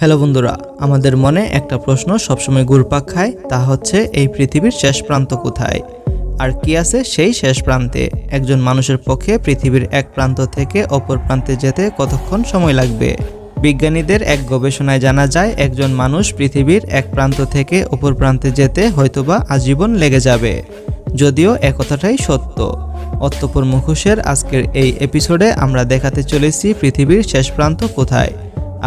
Hello বন্ধুরা, আমাদের মনে একটা প্রশ্ন সবসময় ঘুরপাক খায়, তা হচ্ছে এই পৃথিবীর শেষ প্রান্ত কোথায় আর কি আছে সেই শেষ প্রান্তে। একজন মানুষের পক্ষে পৃথিবীর এক প্রান্ত থেকে অপর প্রান্তে যেতে কতক্ষণ সময় লাগবে? বিজ্ঞানীদের এক গবেষণায় জানা যায় একজন মানুষ পৃথিবীর এক প্রান্ত থেকে অপর প্রান্তে যেতে হয়তোবা আজীবন লেগে যাবে। যদিও একথাটাই সত্য। অতঃপর মুখোশের আজকের এই এপিসোডে আমরা দেখাতে চলেছি পৃথিবীর শেষ প্রান্ত কোথায়।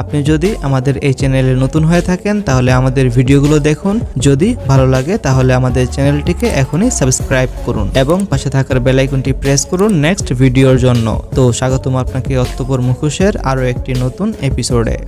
আপনি যদি আমাদের এই চ্যানেলে নতুন হয়ে থাকেন তাহলে আমাদের ভিডিওগুলো দেখুন, যদি ভালো লাগে তাহলে আমাদের চ্যানেলটিকে এখনই সাবস্ক্রাইব করুন এবং পাশে থাকার বেল আইকনটি প্রেস করুন নেক্সট ভিডিওর জন্য। তো স্বাগতম আপনাকে অতঃপর মুখোশের আরও একটি নতুন এপিসোডে।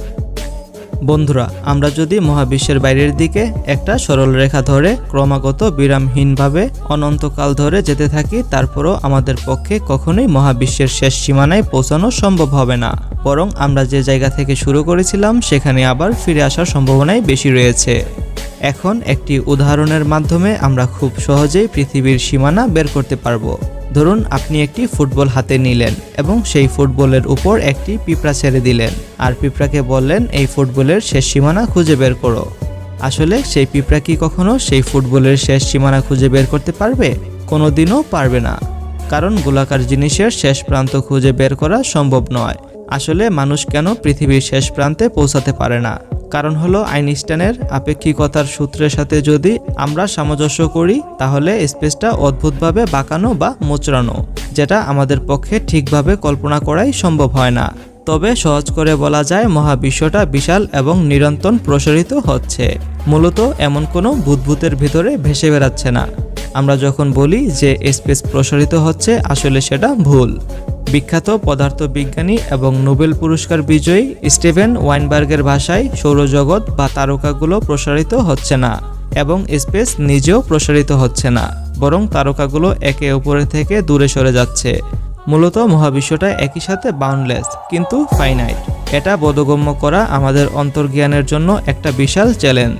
বন্ধুরা, আমরা যদি মহাবিশ্বের বাইরের দিকে একটা সরল রেখা ধরে ক্রমাগত বিরামহীনভাবে অনন্তকাল ধরে যেতে থাকি, তারপরও আমাদের পক্ষে কখনোই মহাবিশ্বের শেষ সীমানায় পৌঁছানো সম্ভব হবে না। বরং আমরা যে জায়গা থেকে শুরু করেছিলাম সেখানে আবার ফিরে আসার সম্ভাবনাই বেশি রয়েছে। এখন একটি উদাহরণের মাধ্যমে আমরা খুব সহজেই পৃথিবীর সীমানা বের করতে পারবো। ধরুন, আপনি একটি ফুটবল হাতে নিলেন এবং সেই ফুটবলের উপর একটি পিঁপড়া ছেড়ে দিলেন আর পিঁপড়াকে বললেন এই ফুটবলের শেষ সীমানা খুঁজে বের করো। আসলে সেই পিঁপড়া কি কখনো সেই ফুটবলের শেষ সীমানা খুঁজে বের করতে পারবে? কোনোদিনও পারবে না, কারণ গোলাকার জিনিসের শেষ প্রান্ত খুঁজে বের করা সম্ভব নয়। আসলে মানুষ কেন পৃথিবীর শেষ প্রান্তে পৌঁছাতে পারে না? কারণ হলো আইনস্টাইনের আপেক্ষিকতার সূত্রের সাথে যদি আমরা সামঞ্জস্য করি তাহলে স্পেসটা অদ্ভুতভাবে বাঁকানো বা মোচড়ানো, যেটা আমাদের পক্ষে ঠিকভাবে কল্পনা করাই সম্ভব হয় না। তবে সহজ করে বলা যায় মহাবিশ্বটা বিশাল এবং নিরন্তর প্রসারিত হচ্ছে, মূলত এমন কোনো বুদবুদের ভিতরে ভেসে বেড়াচ্ছে না। আমরা যখন বলি যে স্পেস প্রসারিত হচ্ছে, আসলে সেটা ভুল। বিখ্যাত পদার্থবিজ্ঞানী এবং নোবেল পুরস্কার বিজয়ী স্টিভেন ওয়াইনবার্গের ভাষায় সৌরজগৎ বা তারকাগুলো প্রসারিত হচ্ছে না এবং স্পেস নিজেও প্রসারিত হচ্ছে না, বরং তারকাগুলো একে অপরের থেকে দূরে সরে যাচ্ছে। মূলত মহাবিশ্বটা একই সাথে বাউন্ডলেস কিন্তু ফাইনাইট। এটা বোধগম্য করা আমাদের অন্তর্জ্ঞানের জন্য একটা বিশাল চ্যালেঞ্জ।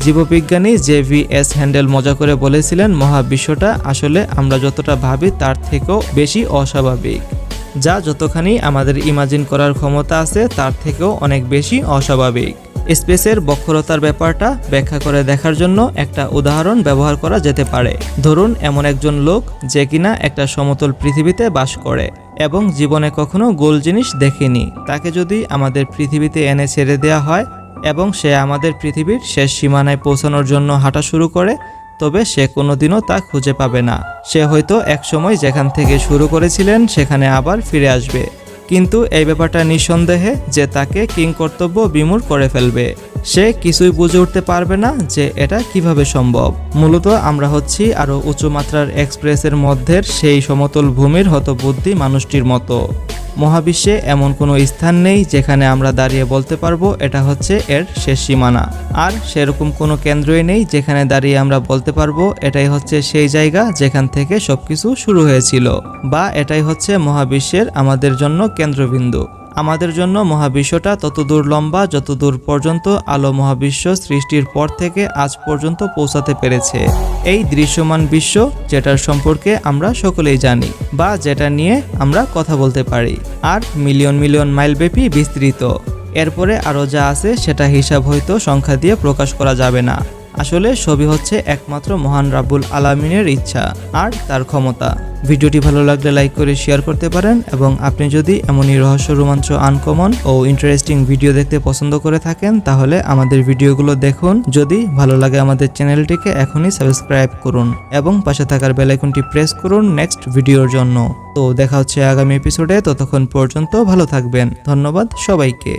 জীববিজ্ঞানী JVS হ্যান্ডেল মজা করে বলেছিলেন, মহাবিশ্বটা আসলে আমরা যতটা ভাবি তার থেকেও বেশি অস্বাভাবিক। যা যতখানি আমাদের ইমাজিন করার ক্ষমতা আছে তার থেকেও অনেক বেশি অস্বাভাবিক। স্পেসের বক্রতার ব্যাপারটা ব্যাখ্যা করে দেখার জন্য একটা উদাহরণ ব্যবহার করা যেতে পারে। ধরুন, এমন একজন লোক যে কিনা একটা সমতল পৃথিবীতে বাস করে এবং জীবনে কখনো গোল জিনিস দেখেনি, তাকে যদি আমাদের পৃথিবীতে এনে ছেড়ে দেওয়া হয় এবং সে আমাদের পৃথিবীর শেষ সীমানায় পৌঁছানোর জন্য হাঁটা শুরু করে, তবে সে কোনোদিনও তা খুঁজে পাবে না। সে হয়তো একসময় যেখান থেকে শুরু করেছিলেন সেখানে আবার ফিরে আসবে, কিন্তু এই ব্যাপারটা নিঃসন্দেহে যে তাকে কিংকর্তব্য বিমূঢ় করে ফেলবে। সে কিছুই বুঝে উঠতে পারবে না যে এটা কিভাবে সম্ভব। মূলত আমরা হচ্ছি আরও উঁচু মাত্রার এক্সপ্রেসের মধ্যে সেই সমতল ভূমির হতবুদ্ধি মানুষটির মতো। মহাবিশ্বে এমন কোনো স্থান নেই যেখানে আমরা দাঁড়িয়ে বলতে পারবো এটা হচ্ছে এর শেষ সীমানা, আর সেরকম কোনো কেন্দ্রই নেই যেখানে দাঁড়িয়ে আমরা বলতে পারবো এটাই হচ্ছে সেই জায়গা যেখান থেকে সবকিছু শুরু হয়েছিল, বা এটাই হচ্ছে মহাবিশ্বের আমাদের জন্য কেন্দ্রবিন্দু। আমাদের জন্য মহাবিশ্বটা ততদূর লম্বা যতদূর পর্যন্ত আলো মহাবিশ্ব সৃষ্টির পর থেকে আজ পর্যন্ত পৌঁছাতে পেরেছে। এই দৃশ্যমান বিশ্ব যেটার সম্পর্কে আমরা সকলেই জানি বা যেটা নিয়ে আমরা কথা বলতে পারি, আর মিলিয়ন মিলিয়ন মাইল ব্যাপী বিস্তৃত। এরপরে আরও যা আছে সেটা হিসাব হয়তো সংখ্যা দিয়ে প্রকাশ করা যাবে না। আসলে সবই হচ্ছে একমাত্র মহান রাব্বুল আলামিনের ইচ্ছা আর তার ক্ষমতা। ভিডিওটি ভালো লাগলে লাইক করে শেয়ার করতে পারেন এবং আপনি যদি এমনই রহস্য, রোমাঞ্চ, আনকমন ও ইন্টারেস্টিং ভিডিও দেখতে পছন্দ করে থাকেন তাহলে আমাদের ভিডিওগুলো দেখুন। যদি ভালো লাগে আমাদের চ্যানেলটিকে এখনই সাবস্ক্রাইব করুন এবং পাশে থাকার বেল আইকনটি প্রেস করুন নেক্সট ভিডিওর জন্য। তো দেখা হচ্ছে আগামী এপিসোডে, ততক্ষণ পর্যন্ত ভালো থাকবেন। ধন্যবাদ সবাইকে।